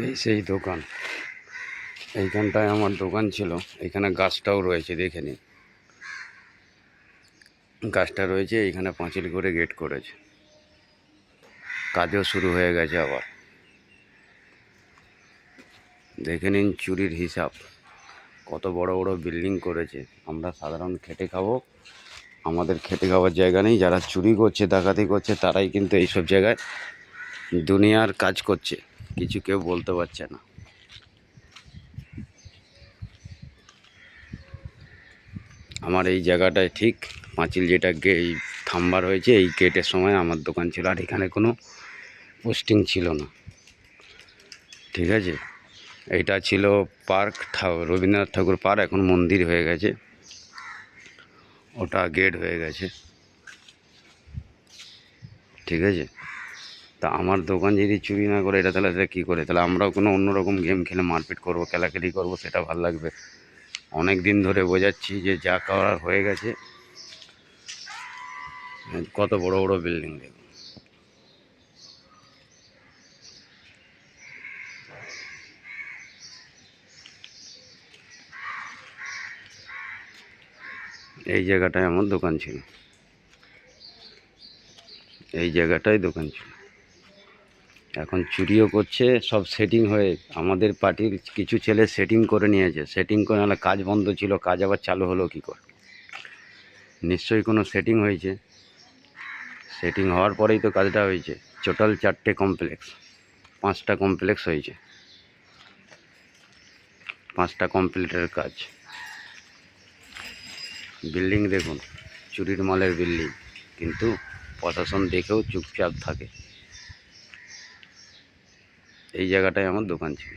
এই সেই দোকান, এইখানটায় আমার দোকান ছিল। এখানে গাছটাও রয়েছে, দেখে নিন। গাছটা রয়েছে, এইখানে পাঁচিল করে গেট করেছে। কাজও শুরু হয়ে গেছে আবার। দেখে নিন চুরির হিসাব, কত বড় বড় বিল্ডিং করেছে। আমরা সাধারণ খেটে খাবো, আমাদের খেটে খাওয়ার জায়গা নেই। যারা চুরি করছে, ডাকাতি করছে, তারাই কিন্তু এইসব জায়গায় দুনিয়ার কাজ করছে, কিছু কেউ বলতে পারছে না। আমার এই জায়গাটায় ঠিক পাঁচিল যেটা এই থাম্বার হয়েছে, এই গেটের সময় আমার দোকান ছিল। আর এখানে কোনো পোস্টিং ছিল না, ঠিক আছে। এইটা ছিল পার্ক, রবীন্দ্রনাথ ঠাকুর পার্ক, এখন মন্দির হয়ে গেছে। ওটা গেট হয়ে গেছে, ঠিক আছে। তা আমার দোকান যদি চুরি না করে, এটা তাহলে কী করে? তাহলে আমরাও কোনো অন্যরকম গেম খেলে মারপিট করবো, কেলাকেলি করবো, সেটা ভালো লাগবে? অনেক দিন ধরে বোঝাচ্ছি যে যা করার হয়ে গেছে। কত বড় বড় বিল্ডিং দেখুন। এই জায়গাটায় আমার দোকান ছিল, এই জায়গাটায় দোকান ছিল। এখন চুরিও করছে, সব সেটিং হয়ে। আমাদের পার্টির কিছু ছেলে সেটিং করে নিয়েছে। সেটিং করে, নাহলে কাজ বন্ধ ছিল, কাজ আবার চালু হলো কী করে? নিশ্চয়ই কোনো সেটিং হয়েছে। সেটিং হওয়ার পরেই তো কাজটা হয়েছে। টোটাল 4টে কমপ্লেক্স, 5টা কমপ্লেক্স হয়েছে, 5টা কমপ্লিটের কাজ। বিল্ডিং দেখুন, চুরির মালের বিল্ডিং, কিন্তু প্রশাসন দেখেও চুপচাপ থাকে। এই জায়গাটায় আমার দোকান ছিল।